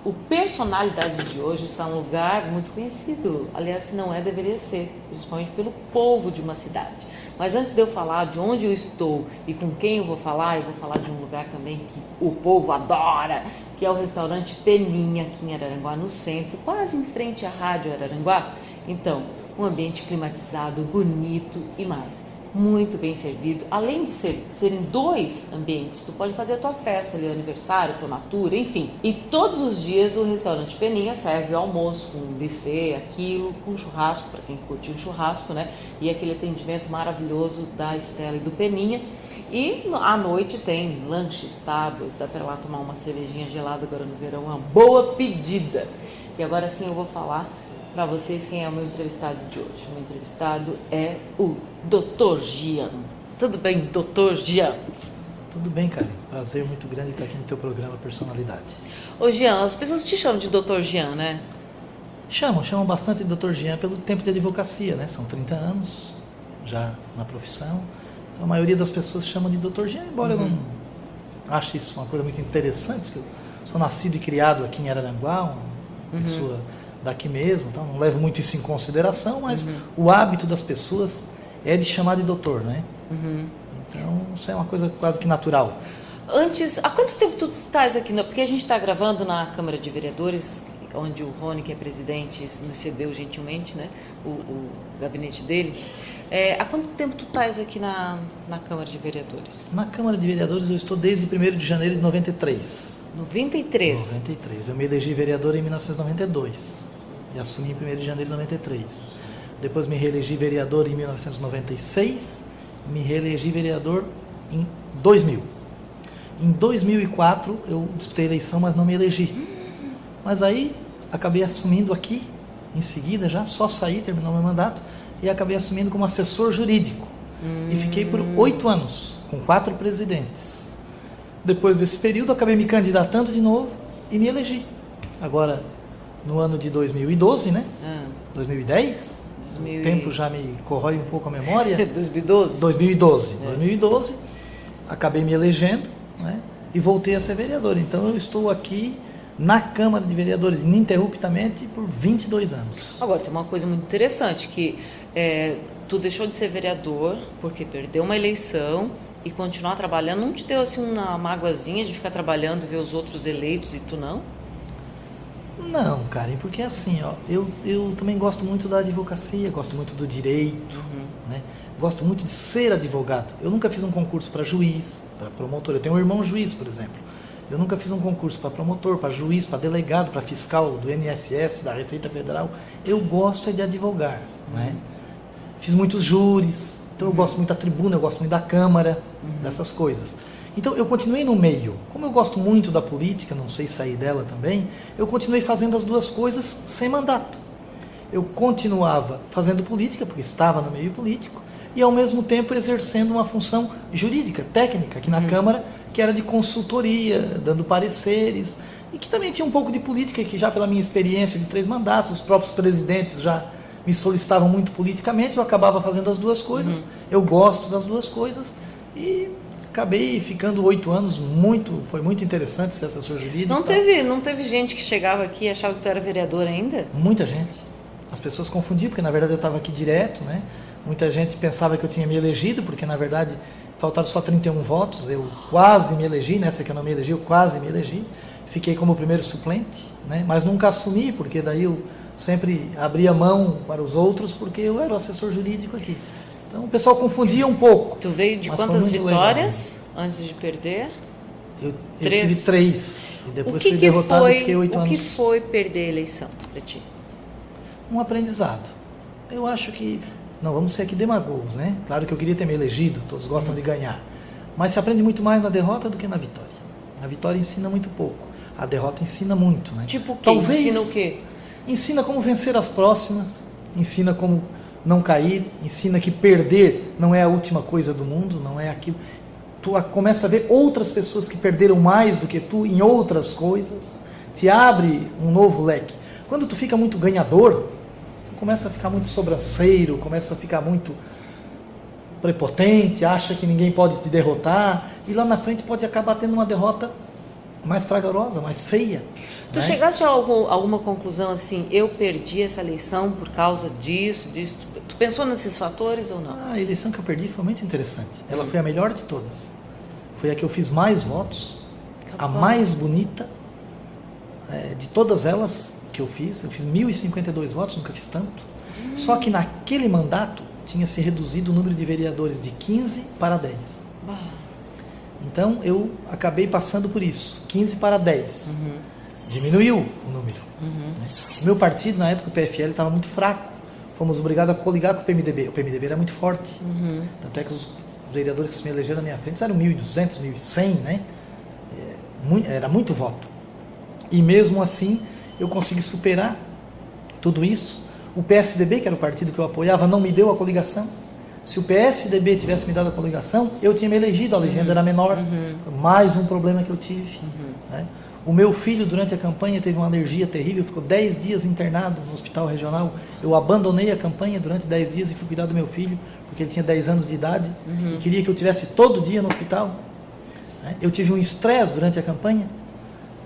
o personalidade de hoje está num lugar muito conhecido. Aliás, se não é, deveria ser, principalmente pelo povo de uma cidade. Mas antes de eu falar de onde eu estou e com quem eu vou falar de um lugar também que o povo adora, que é o restaurante Peninha, aqui em Araranguá, no centro, quase em frente à Rádio Araranguá. Então, um ambiente climatizado, bonito e mais. Muito bem servido, além de serem 2 ambientes, tu pode fazer a tua festa ali, aniversário, formatura, enfim. E todos os dias o restaurante Peninha serve o almoço com um buffet, aquilo, com churrasco, para quem curte um churrasco, né? E aquele atendimento maravilhoso da Estela e do Peninha. E à noite tem lanches, tábuas, dá para lá tomar uma cervejinha gelada agora no verão, uma boa pedida. E agora sim eu vou falar para vocês quem é o meu entrevistado de hoje. O meu entrevistado é o Dr. Jean. Tudo bem, Dr. Jean? Tudo bem, Karen. Prazer muito grande estar aqui no teu programa Personalidade. Ô Jean, as pessoas te chamam de Dr. Jean, né? Chamam bastante de Dr. Jean pelo tempo de advocacia, né? São 30 anos já na profissão. Então, a maioria das pessoas chamam de Dr. Jean, embora eu não ache isso uma coisa muito interessante. Eu sou nascido e criado aqui em Araranguá, uma pessoa daqui mesmo, então não levo muito isso em consideração, mas o hábito das pessoas é de chamar de doutor, né? Então, isso é uma coisa quase que natural. Antes, há quanto tempo tu estás aqui? Porque a gente está gravando na Câmara de Vereadores, onde o Rony, que é presidente, nos cedeu gentilmente, né? O gabinete dele. Há quanto tempo tu estás aqui na Câmara de Vereadores? Na Câmara de Vereadores eu estou desde 1º de janeiro de 93. 93? 93. Eu me elegi vereador em 1992. E assumi em 1º de janeiro de 93. Depois me reelegi vereador em 1996, me reelegi vereador em 2000. Em 2004 eu disputei a eleição, mas não me elegi. Mas aí acabei assumindo aqui, em seguida já, só saí, terminou meu mandato, e acabei assumindo como assessor jurídico. E fiquei por 8 anos, com 4 presidentes. Depois desse período acabei me candidatando de novo e me elegi. Agora, no ano de 2012, né? 2010, o tempo já me corrói um pouco a memória. 2012? 2012, acabei me elegendo, né? E voltei a ser vereador. Então eu estou aqui na Câmara de Vereadores, ininterruptamente, por 22 anos. Agora, tem uma coisa muito interessante, que tu deixou de ser vereador porque perdeu uma eleição e continuar trabalhando. Não te deu assim uma mágoazinha de ficar trabalhando e ver os outros eleitos e tu não? Não, Karen, porque assim, ó, eu também gosto muito da advocacia, gosto muito do direito, né? Gosto muito de ser advogado. Eu nunca fiz um concurso para juiz, para promotor. Eu tenho um irmão juiz, por exemplo. Eu nunca fiz um concurso para promotor, para juiz, para delegado, para fiscal do INSS, da Receita Federal. Eu gosto de advogar, né? Fiz muitos júris, então eu gosto muito da tribuna, eu gosto muito da Câmara, dessas coisas. Então eu continuei no meio. Como eu gosto muito da política, não sei sair dela também, eu continuei fazendo as duas coisas sem mandato. Eu continuava fazendo política, porque estava no meio político, e ao mesmo tempo exercendo uma função jurídica, técnica, aqui na Câmara, que era de consultoria, dando pareceres, e que também tinha um pouco de política, que já pela minha experiência de 3 mandatos, os próprios presidentes já me solicitavam muito politicamente, eu acabava fazendo as duas coisas, eu gosto das duas coisas, e acabei ficando 8 anos, foi muito interessante ser assessor jurídico. Não teve gente que chegava aqui e achava que tu era vereador ainda? Muita gente. As pessoas confundiam, porque na verdade eu estava aqui direto, né? Muita gente pensava que eu tinha me elegido, porque na verdade faltaram só 31 votos, eu quase me elegi, nessa que eu não me elegi, eu quase me elegi. Fiquei como primeiro suplente, né? Mas nunca assumi, porque daí eu sempre abria mão para os outros, porque eu era o assessor jurídico aqui. Então o pessoal confundia um pouco. Tu veio de quantas vitórias antes de perder? Eu tive 3. E depois fui que derrotado e fiquei 8 anos. O que foi perder a eleição para ti? Um aprendizado. Eu acho que, não vamos ser aqui demagogos, né? Claro que eu queria ter me elegido, todos gostam de ganhar. Mas se aprende muito mais na derrota do que na vitória. A vitória ensina muito pouco. A derrota ensina muito, né? Tipo o quê? Talvez, ensina o quê? Ensina como vencer as próximas, ensina como não cair, ensina que perder não é a última coisa do mundo, não é aquilo. Tu começa a ver outras pessoas que perderam mais do que tu em outras coisas, te abre um novo leque. Quando tu fica muito ganhador, tu começa a ficar muito sobranceiro, começa a ficar muito prepotente, acha que ninguém pode te derrotar, e lá na frente pode acabar tendo uma derrota mais fragorosa, mais feia. Tu chegaste a alguma conclusão assim, eu perdi essa eleição por causa disso? Tu pensou nesses fatores ou não? A eleição que eu perdi foi muito interessante. Ela foi a melhor de todas. Foi a que eu fiz mais votos, a mais bonita de todas elas que eu fiz. Eu fiz 1.052 votos, nunca fiz tanto. Só que naquele mandato tinha se reduzido o número de vereadores de 15 para 10. Então eu acabei passando por isso, 15 para 10. Diminuiu o número. Né? O meu partido, na época, o PFL, estava muito fraco. Fomos obrigados a coligar com o PMDB. O PMDB era muito forte. Tanto é que os vereadores que se me elegeram na minha frente eram 1.200, 1.100, né? Era muito voto. E mesmo assim, eu consegui superar tudo isso. O PSDB, que era o partido que eu apoiava, não me deu a coligação. Se o PSDB tivesse me dado a coligação, eu tinha me elegido, a legenda era menor. Mais um problema que eu tive. Né? O meu filho, durante a campanha, teve uma alergia terrível, ficou 10 dias internado no hospital regional. Eu abandonei a campanha durante 10 dias e fui cuidar do meu filho, porque ele tinha 10 anos de idade e queria que eu estivesse todo dia no hospital. Né? Eu tive um estresse durante a campanha,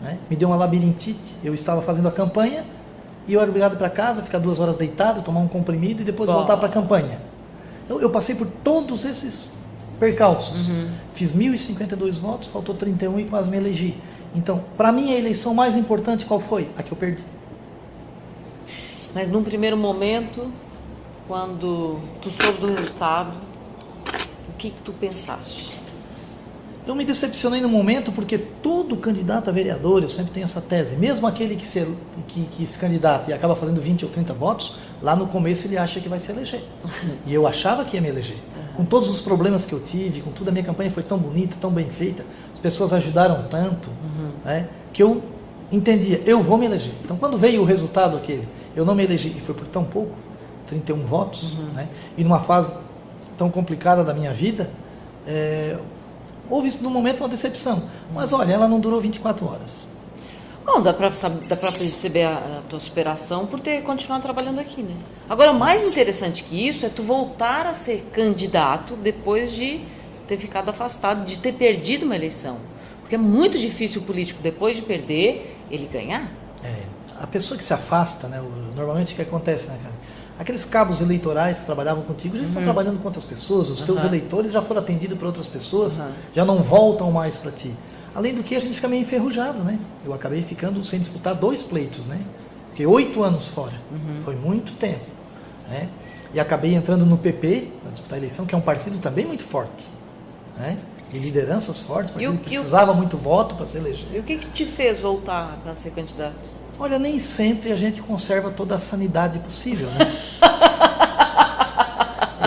né? Me deu uma labirintite. Eu estava fazendo a campanha e eu era obrigado para casa, ficar 2 horas deitado, tomar um comprimido e depois voltar para a campanha. Eu passei por todos esses percalços. Fiz 1.052 votos, faltou 31 e quase me elegi. Então, para mim, a eleição mais importante qual foi? A que eu perdi. Mas num primeiro momento, quando tu soube do resultado, o que tu pensaste? Eu me decepcionei no momento porque todo candidato a vereador, eu sempre tenho essa tese, mesmo aquele que se candidata e acaba fazendo 20 ou 30 votos, lá no começo ele acha que vai se eleger. E eu achava que ia me eleger. Com todos os problemas que eu tive, com tudo, a minha campanha foi tão bonita, tão bem feita, as pessoas ajudaram tanto, né, que eu entendia, eu vou me eleger. Então quando veio o resultado aquele, eu não me elegi, e foi por tão pouco, 31 votos, né, e numa fase tão complicada da minha vida, houve no momento uma decepção. Mas olha, ela não durou 24 horas. Bom, dá para perceber a tua superação por ter continuado trabalhando aqui, né? Agora, mais interessante que isso é tu voltar a ser candidato depois de ter ficado afastado, de ter perdido uma eleição. Porque é muito difícil o político, depois de perder, ele ganhar. A pessoa que se afasta, né, normalmente o que acontece, né, cara? Aqueles cabos eleitorais que trabalhavam contigo já estão trabalhando com outras pessoas, os teus eleitores já foram atendidos por outras pessoas, já não voltam mais para ti. Além do que a gente fica meio enferrujado, né? Eu acabei ficando sem disputar 2 pleitos, né? Fiquei 8 anos fora, foi muito tempo, né? E acabei entrando no PP para disputar a eleição, que é um partido também muito forte, né? De lideranças fortes, porque precisava muito voto para se eleger. E o que te fez voltar para ser candidato? Olha, nem sempre a gente conserva toda a sanidade possível, né?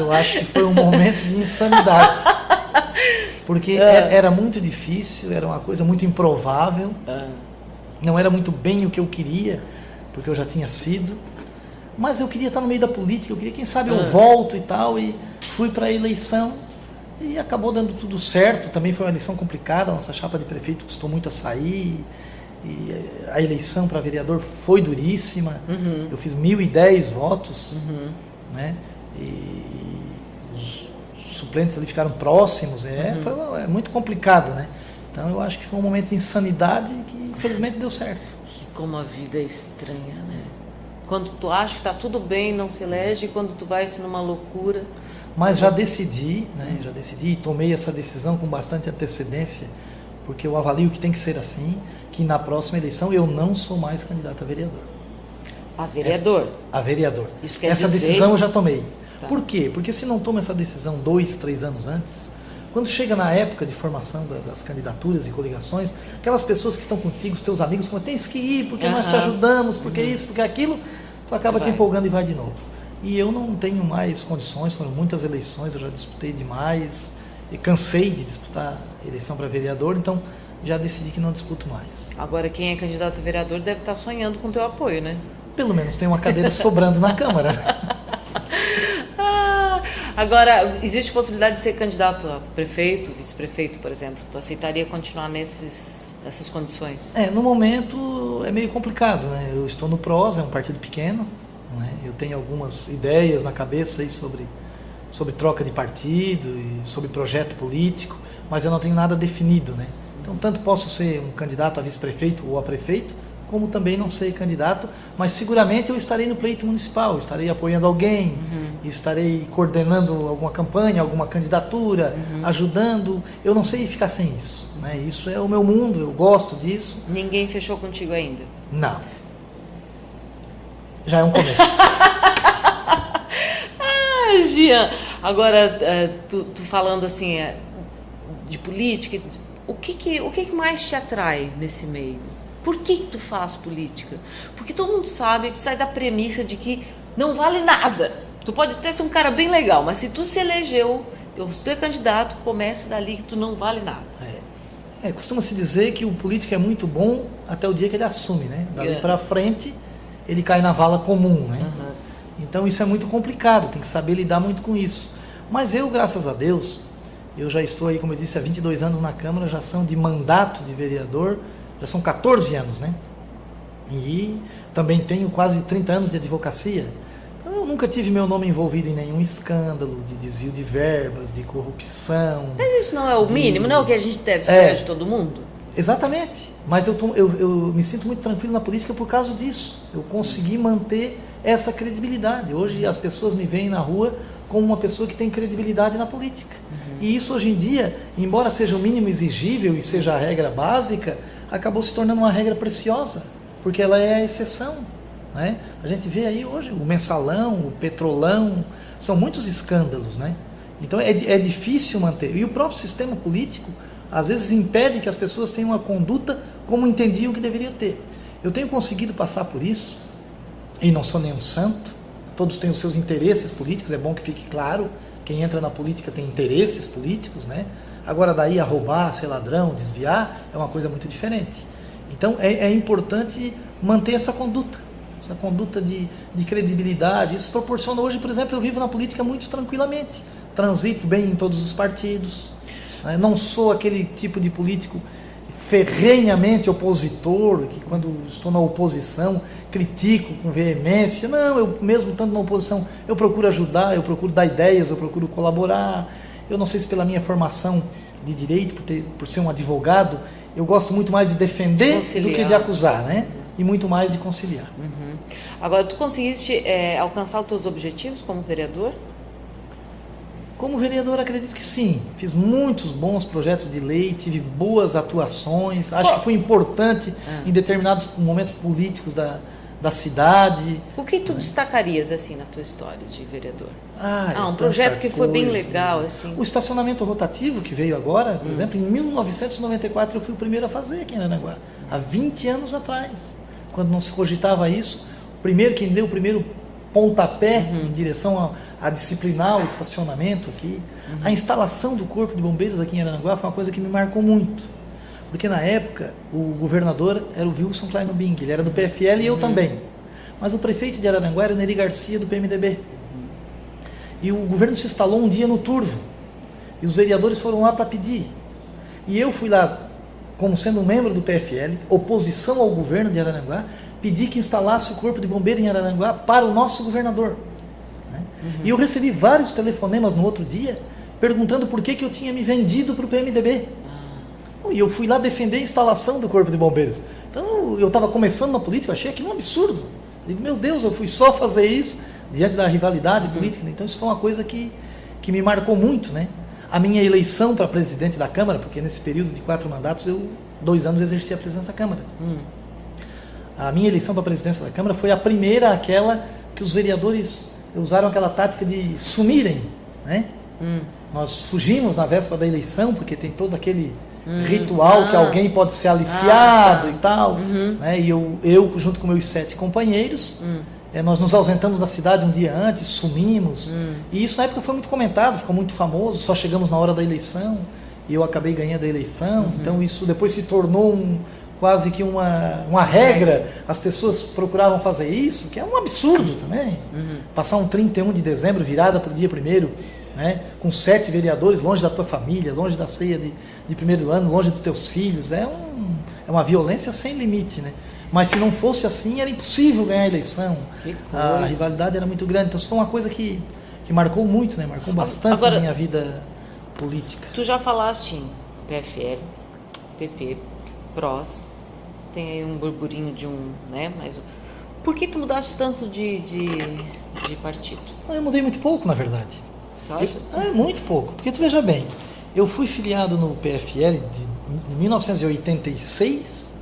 Eu acho que foi um momento de insanidade. Porque era muito difícil, era uma coisa muito improvável. Não era muito bem o que eu queria, porque eu já tinha sido. Mas eu queria estar no meio da política, eu queria, quem sabe, eu volto e tal. E fui para a eleição e acabou dando tudo certo. Também foi uma eleição complicada, a nossa chapa de prefeito custou muito a sair. E a eleição para vereador foi duríssima. Eu fiz 1.010 votos, né? E os suplentes ali ficaram próximos. Foi muito complicado, né? Então eu acho que foi um momento de insanidade que infelizmente deu certo. Como a vida é estranha, né? Quando tu acha que está tudo bem, não se elege, e quando tu vai numa loucura. Mas já decidi, né? Já decidi e tomei essa decisão com bastante antecedência, porque eu avalio que tem que ser assim, que na próxima eleição eu não sou mais candidato a vereador. A vereador? A vereador. Isso quer essa dizer... decisão eu já tomei. Tá. Por quê? Porque se não toma essa decisão 2, 3 anos antes, quando chega na época de formação das candidaturas e coligações, aquelas pessoas que estão contigo, os teus amigos, falam, tens que ir, porque nós te ajudamos, porque isso, porque aquilo, tu acaba te empolgando e vai de novo. E eu não tenho mais condições, foram muitas eleições, eu já disputei demais, e cansei de disputar eleição para vereador, então já decidi que não disputo mais. Agora, quem é candidato a vereador deve estar sonhando com o teu apoio, né? Pelo menos tem uma cadeira sobrando na Câmara. Agora, existe possibilidade de ser candidato a prefeito, vice-prefeito, por exemplo? Tu aceitaria continuar nessas condições? No momento é meio complicado, né? Eu estou no PROS, é um partido pequeno, né? Eu tenho algumas ideias na cabeça aí sobre troca de partido e sobre projeto político, mas eu não tenho nada definido, né? Então, tanto posso ser um candidato a vice-prefeito ou a prefeito, como também não ser candidato, mas seguramente eu estarei no pleito municipal, estarei apoiando alguém, estarei coordenando alguma campanha, alguma candidatura, ajudando. Eu não sei ficar sem isso, né? Isso é o meu mundo, eu gosto disso. Ninguém fechou contigo ainda? Não. Já é um começo. Jean, agora tu falando assim de política, o que mais te atrai nesse meio? Por que tu faz política? Porque todo mundo sabe que sai da premissa de que não vale nada. Tu pode até ser um cara bem legal, mas se tu se elegeu, se tu é candidato, começa dali que tu não vale nada. Costuma-se dizer que o político é muito bom até o dia que ele assume, né? Dali para frente, ele cai na vala comum, né? Então isso é muito complicado, tem que saber lidar muito com isso. Mas eu, graças a Deus, eu já estou aí, como eu disse, há 22 anos na Câmara, já são de mandato de vereador, já são 14 anos, né? E também tenho quase 30 anos de advocacia. Então eu nunca tive meu nome envolvido em nenhum escândalo de desvio de verbas, de corrupção. Mas isso não é o mínimo, não é o que a gente deve esperar de todo mundo? Exatamente. Mas eu me sinto muito tranquilo na política por causa disso. Eu consegui manter essa credibilidade. Hoje as pessoas me veem na rua como uma pessoa que tem credibilidade na política. E isso hoje em dia, embora seja o mínimo exigível e seja a regra básica, acabou se tornando uma regra preciosa, porque ela é a exceção, né? A gente vê aí hoje o mensalão, o petrolão, são muitos escândalos, né? Então é difícil manter. E o próprio sistema político, às vezes, impede que as pessoas tenham uma conduta como entendiam que deveriam ter. Eu tenho conseguido passar por isso, e não sou nenhum santo, todos têm os seus interesses políticos, é bom que fique claro, quem entra na política tem interesses políticos, né? Agora daí a roubar, ser ladrão, desviar, é uma coisa muito diferente. Então é importante manter essa conduta de credibilidade. Isso proporciona hoje, por exemplo, eu vivo na política muito tranquilamente, transito bem em todos os partidos, né? Não sou aquele tipo de político ferrenhamente opositor, que quando estou na oposição critico com veemência. Não, eu mesmo estando na oposição, eu procuro ajudar, eu procuro dar ideias, eu procuro colaborar. Eu não sei se pela minha formação de direito, por ser um advogado, eu gosto muito mais de defender do que de acusar, né? E muito mais de conciliar. Agora, tu conseguiste alcançar os teus objetivos como vereador? Como vereador, acredito que sim. Fiz muitos bons projetos de lei, tive boas atuações. Acho que foi importante em determinados momentos políticos da cidade. O que tu destacarias assim na tua história de vereador? Um É projeto que foi bem coisa. Legal, assim. O estacionamento rotativo que veio agora, por exemplo, em 1994 eu fui o primeiro a fazer aqui em Aranaguá, há 20 anos atrás, quando não se cogitava isso. Quem deu o primeiro pontapé em direção a disciplinar o estacionamento aqui. A instalação do Corpo de Bombeiros aqui em Aranaguá foi uma coisa que me marcou muito. Porque na época o governador era o Wilson Klein Bing, ele era do PFL e eu também. Mas o prefeito de Araranguá era o Neri Garcia, do PMDB. E o governo se instalou um dia no Turvo. E os vereadores foram lá para pedir. E eu fui lá, como sendo um membro do PFL, oposição ao governo de Araranguá, pedi que instalasse o Corpo de Bombeiro em Araranguá para o nosso governador. E eu recebi vários telefonemas no outro dia, perguntando por que eu tinha me vendido para o PMDB. E eu fui lá defender a instalação do Corpo de Bombeiros. Então eu estava começando na política, eu achei aquilo um absurdo. Eu digo, meu Deus, eu fui só fazer isso diante da rivalidade política. Então isso foi uma coisa que me marcou muito, né? A minha eleição para presidente da Câmara, porque nesse período de 4 mandatos, 2 anos exerci a presidência da Câmara. A minha eleição para a presidência da Câmara foi a primeira, aquela que os vereadores usaram aquela tática de sumirem, né? Nós fugimos na véspera da eleição, porque tem todo aquele ritual que alguém pode ser aliciado e tal, né? E eu junto com meus 7 companheiros, nós nos ausentamos da cidade um dia antes, sumimos, e isso na época foi muito comentado, ficou muito famoso, só chegamos na hora da eleição, e eu acabei ganhando a eleição, então isso depois se tornou quase que uma regra, as pessoas procuravam fazer isso, que é um absurdo também, passar um 31 de dezembro, virada para o dia 1º, né, com 7 vereadores, longe da tua família, longe da ceia de primeiro ano, longe dos teus filhos, é uma violência sem limite, né? Mas se não fosse assim, era impossível ganhar a eleição, a rivalidade era muito grande, então isso foi uma coisa que marcou muito, né? Marcou bastante a minha vida política. Tu já falaste em PFL, PP, PROS, tem aí um burburinho de um, né? Mas por que tu mudaste tanto de partido? Eu mudei muito pouco, na verdade. Tu acha? Muito pouco. Porque tu veja bem, eu fui filiado no PFL de 1986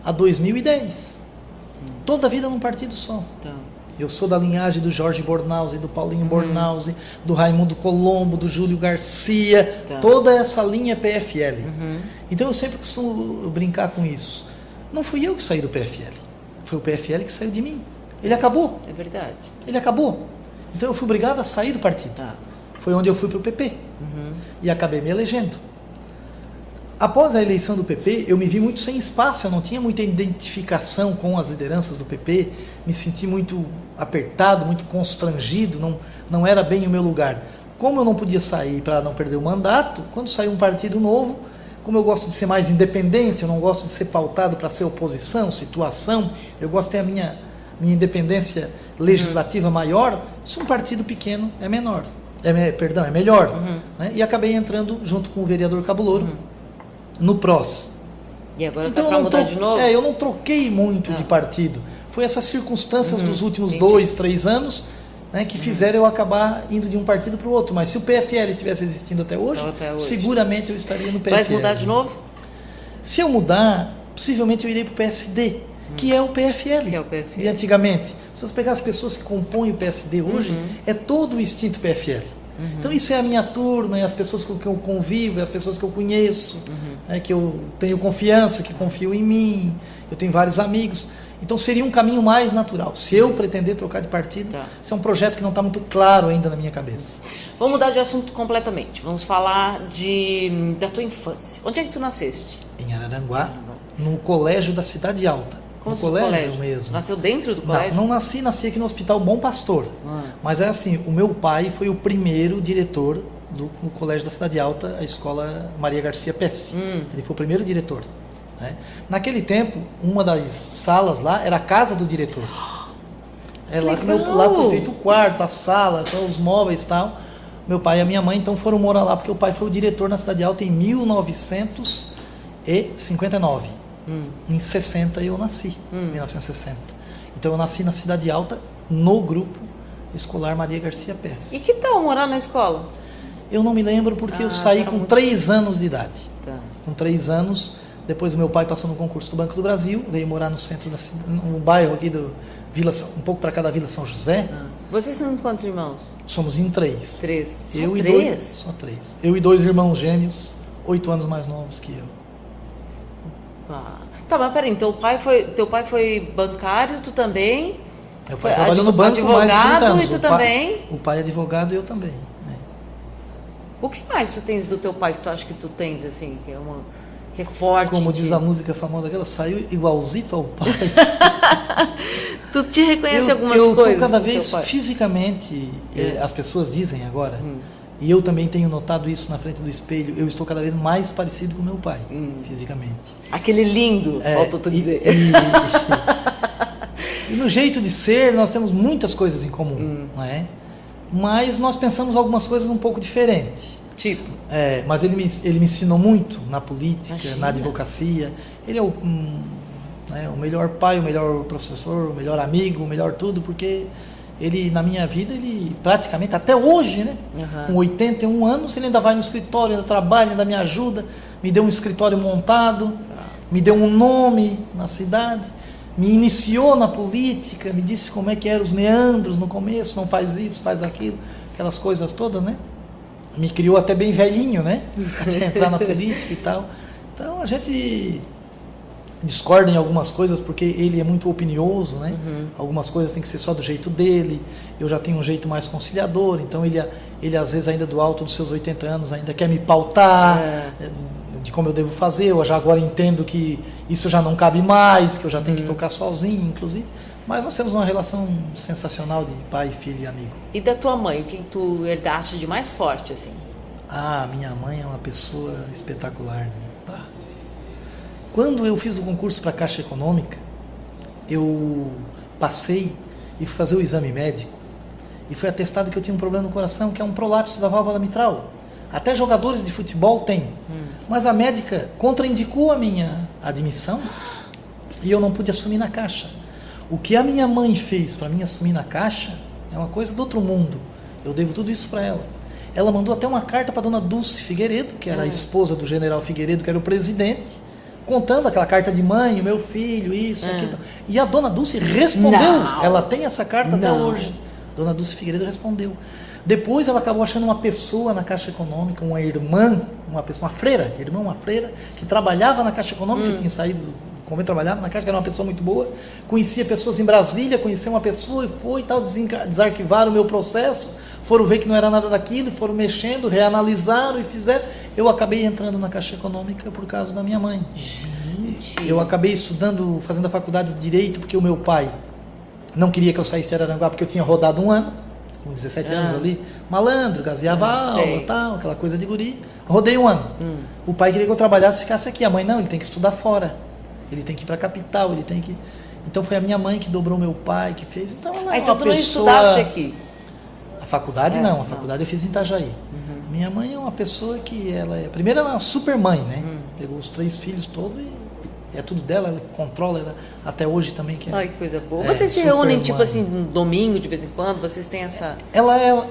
a 2010. Toda a vida num partido só. Então, Eu sou da linhagem do Jorge Bornauzi, do Paulinho Bornauzi, do Raimundo Colombo, do Júlio Garcia, Tá. toda essa linha PFL. uhum. Então eu sempre costumo brincar com isso. Não fui eu que saí do PFL, foi o PFL que saiu de mim. Ele acabou, É verdade. ele acabou. Então eu fui obrigado a sair do partido. Tá. Foi onde eu fui para o PP Uhum. e acabei me elegendo. Após a eleição do PP, eu me vi muito sem espaço, eu não tinha muita identificação com as lideranças do PP, me senti muito apertado, muito constrangido, não era bem o meu lugar. Como eu não podia sair para não perder o mandato, quando saiu um partido novo, como eu gosto de ser mais independente, eu não gosto de ser pautado para ser oposição, situação, eu gosto de ter a minha independência legislativa maior, se um partido pequeno é menor, é melhor. Né? E acabei entrando junto com o vereador Cabulouro, no PROS. E agora Então tá para mudar de novo? eu não troquei muito de partido. Foi essas circunstâncias dos últimos entendi. 2, 3 anos, né, que fizeram eu acabar indo de um partido para o outro. Mas se o PFL tivesse existindo até hoje, Então, até hoje. seguramente eu estaria no PFL. Vai mudar de novo? Se eu mudar, possivelmente eu irei para o PSD, que é o PFL, Que é o PFL. de antigamente. Se você pegar as pessoas que compõem o PSD hoje, é todo o instinto PFL. Então isso é a minha turma, é as pessoas com quem eu convivo, é as pessoas que eu conheço, que eu tenho confiança, que confiam em mim, eu tenho vários amigos. Então seria um caminho mais natural. Se eu pretender trocar de partido, Tá. isso é um projeto que não está muito claro ainda na minha cabeça. Vamos mudar de assunto completamente. Vamos falar da tua infância. Onde é que tu nasceste? Em Araranguá, no colégio da Cidade Alta. Como no assim, colégio mesmo. Nasceu dentro do colégio? Não nasci aqui no Hospital Bom Pastor. Mas é assim, o meu pai foi o primeiro diretor do Colégio da Cidade Alta, a escola Maria Garcia Pesce. Ele foi o primeiro diretor. Né? Naquele tempo, uma das salas lá era a casa do diretor. É lá que lá foi feito o quarto, a sala, então, os móveis e tal. Meu pai e a minha mãe então foram morar lá, porque o pai foi o diretor na Cidade Alta em 1959. Em 60 eu nasci, 1960. Então eu nasci na Cidade Alta, no grupo escolar Maria Garcia Pesce. E que tal morar na escola? Eu não me lembro porque eu saí era com muito- 3 anos de idade. Tá. Com 3 anos, depois o meu pai passou no concurso do Banco do Brasil, veio morar no centro da cidade, no bairro aqui do um pouco para cá da Vila São José. Vocês são quantos irmãos? Somos em 3. 3. Só Eu e 3? só 3. Eu e 2 irmãos gêmeos, 8 anos mais novos que eu. Tá, mas peraí, teu pai foi bancário, tu também? Meu Foi pai trabalhou no banco mais de 30 advogado anos. e tu O pai- também? O pai é advogado e eu também. O que mais tu tens do teu pai que tu acha que tu tens, assim, que é forte? Como em ti? diz a música famosa, aquela saiu igualzito ao pai. Tu te reconhece algumas eu coisas tô cada do teu vez pai? fisicamente, as pessoas dizem agora, e eu também tenho notado isso na frente do espelho, eu estou cada vez mais parecido com meu pai, fisicamente. Aquele lindo, faltou tu dizer. E no jeito de ser, nós temos muitas coisas em comum, não é? Mas nós pensamos algumas coisas um pouco diferentes. Tipo? Mas ele me ensinou muito na política, Imagina. na advocacia. Ele é o melhor pai, o melhor professor, o melhor amigo, o melhor tudo, porque ele, na minha vida, ele praticamente, até hoje, né? Com 81 anos, ele ainda vai no escritório, ainda trabalha, ainda me ajuda, me deu um escritório montado, me deu um nome na cidade, me iniciou na política, me disse como é que eram os meandros no começo, não faz isso, faz aquilo, aquelas coisas todas, né? Me criou até bem velhinho, né? Até entrar na política e tal. Então a gente discorda em algumas coisas porque ele é muito opinioso, né? Algumas coisas tem que ser só do jeito dele. Eu já tenho um jeito mais conciliador, então ele às vezes ainda do alto dos seus 80 anos ainda quer me pautar de como eu devo fazer. Eu já agora entendo que isso já não cabe mais, que eu já tenho que tocar sozinho, inclusive. Mas nós temos uma relação sensacional de pai, filho e amigo. E da tua mãe, o que tu herdaste de mais forte, assim? Minha mãe é uma pessoa espetacular, né? Quando eu fiz o concurso para a Caixa Econômica, eu passei e fui fazer o exame médico e foi atestado que eu tinha um problema no coração, que é um prolapso da válvula mitral. Até jogadores de futebol têm. Mas a médica contraindicou a minha admissão e eu não pude assumir na Caixa. O que a minha mãe fez para mim assumir na Caixa é uma coisa do outro mundo. Eu devo tudo isso para ela. Ela mandou até uma carta para dona Dulce Figueiredo, que era a esposa do general Figueiredo, que era o presidente, contando aquela carta de mãe, o meu filho, isso, aquilo. E a dona Dulce respondeu. Não. Ela tem essa carta até Não. hoje. Dona Dulce Figueiredo respondeu. Depois ela acabou achando uma pessoa na Caixa Econômica, uma irmã, uma freira, que trabalhava na Caixa Econômica, tinha saído do convento, trabalhava na Caixa, que era uma pessoa muito boa, conhecia pessoas em Brasília, conhecia uma pessoa e foi e tal, desarquivaram o meu processo, foram ver que não era nada daquilo, foram mexendo, reanalisaram e fizeram. Eu acabei entrando na Caixa Econômica por causa da minha mãe. Gente. Eu acabei estudando, fazendo a faculdade de Direito, porque o meu pai não queria que eu saísse de Araranguá, porque eu tinha rodado um ano, com 17 anos ali, malandro, gazeava aula, tal, aquela coisa de guri. Rodei um ano. O pai queria que eu trabalhasse e ficasse aqui. A mãe não, ele tem que estudar fora. Ele tem que ir para a capital, ele tem que... Então foi a minha mãe que dobrou meu pai, que fez. Então ela é Então uma tu não pessoa... estudaste aqui? A faculdade não, a faculdade eu fiz em Itajaí. Minha mãe é uma pessoa que ela é... Primeiro ela é uma super mãe, né? Pegou os 3 filhos todos e é tudo dela, ela controla, ela, até hoje também. Que Ai, que coisa boa. é Vocês se super reúnem, tipo mãe. assim, no domingo, de vez em quando? Vocês têm essa...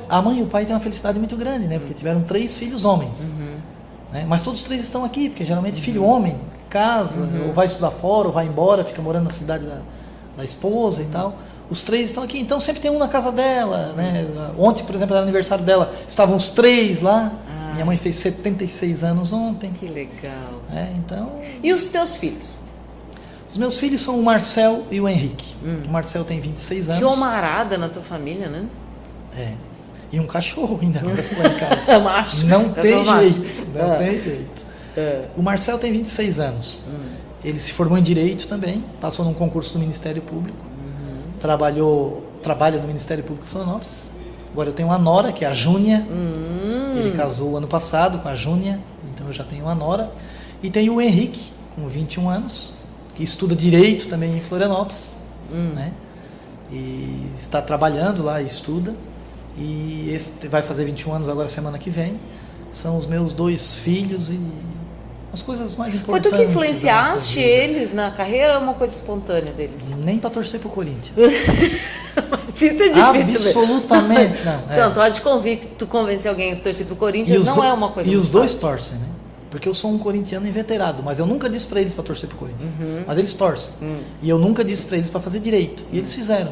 A mãe e o pai têm uma felicidade muito grande, né? Porque tiveram 3 filhos homens. Né? Mas todos 3 estão aqui, porque geralmente filho homem casa, ou vai estudar fora, ou vai embora, fica morando na cidade da esposa e tal. Os 3 estão aqui, então sempre tem um na casa dela, né? Ontem, por exemplo, era aniversário dela, estavam os 3 lá. Minha mãe fez 76 anos ontem. Que legal. Então... E os teus filhos? Os meus filhos são o Marcel e o Henrique. O Marcel tem 26 anos. Que uma arada na tua família, né? É. E um cachorro ainda agora ficou em casa. Macho. Não tem Cachorro jeito. macho. Não tem jeito. O Marcel tem 26 anos. Ele se formou em Direito também, passou num concurso do Ministério Público, trabalha no Ministério Público de Florianópolis. Agora eu tenho uma nora, que é a Júnia. Ele casou ano passado com a Júnia, então eu já tenho uma nora. E tenho o Henrique, com 21 anos, que estuda Direito também em Florianópolis, né? E está trabalhando lá, estuda. E esse vai fazer 21 anos agora, semana que vem. São os meus 2 filhos e as coisas mais Foi importantes. tu que influenciaste eles na carreira ou é uma coisa espontânea deles? Nem para torcer pro Corinthians. Mas isso é difícil. Absolutamente não. Então, tu pode tu convencer alguém a torcer pro Corinthians, não é uma coisa E muito os dois fácil. torcem, né? Porque eu sou um corintiano inveterado, mas eu nunca disse para eles para torcer pro Corinthians. Mas eles torcem. E eu nunca disse para eles para fazer direito. E eles fizeram.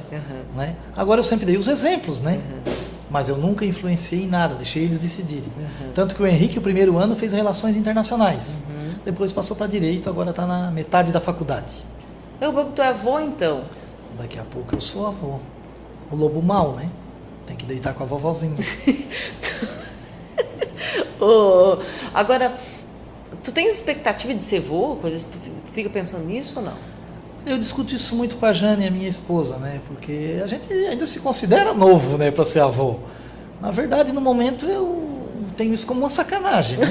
Né? Agora eu sempre dei os exemplos, né? Mas eu nunca influenciei em nada, deixei eles decidirem. Tanto que o Henrique, o primeiro ano, fez Relações Internacionais. Depois passou para Direito, agora está na metade da faculdade. Tu é avô, então? Daqui a pouco eu sou avô. O lobo mau, né? Tem que deitar com a vovozinha. Agora, tu tens expectativa de ser avô? Coisas, tu fica pensando nisso ou não? Eu discuto isso muito com a Jane, a minha esposa, né? Porque a gente ainda se considera novo, né, para ser avô. Na verdade, no momento, eu tenho isso como uma sacanagem. Né?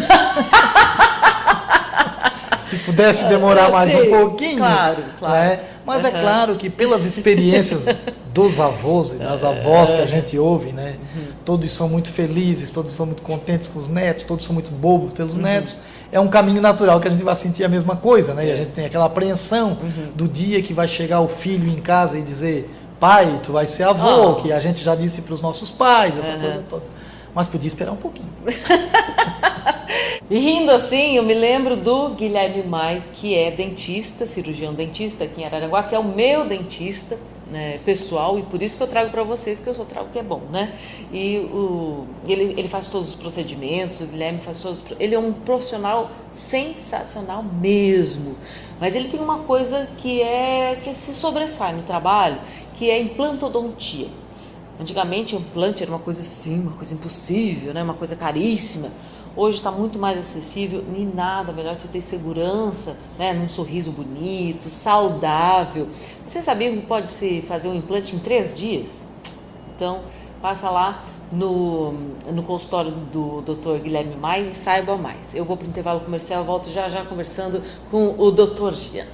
Se pudesse demorar mais um pouquinho. Claro. Né? Mas é claro que pelas experiências dos avós e das avós que a gente ouve, né? Todos são muito felizes, todos são muito contentes com os netos, todos são muito bobos pelos netos. É um caminho natural que a gente vai sentir a mesma coisa, né? E a gente tem aquela apreensão do dia que vai chegar o filho em casa e dizer: pai, tu vai ser avô, que a gente já disse para os nossos pais, essa coisa toda. Mas podia esperar um pouquinho. E rindo assim, eu me lembro do Guilherme Mai, que é dentista, cirurgião dentista aqui em Araranguá, que é o meu dentista, né, pessoal, e por isso que eu trago para vocês, que eu só trago o que é bom, né? E ele faz todos os procedimentos, o Guilherme faz todos ele é um profissional sensacional mesmo, mas ele tem uma coisa que se sobressai no trabalho, que é implantodontia. Antigamente o implante era uma coisa assim, uma coisa impossível, né? Uma coisa caríssima. Hoje está muito mais acessível, nem nada melhor tu ter segurança, né, num sorriso bonito, saudável. Você sabia que pode se fazer um implante em 3 dias? Então, passa lá no consultório do Dr. Guilherme Mai e saiba mais. Eu vou para o intervalo comercial, volto já conversando com o Dr. Jean.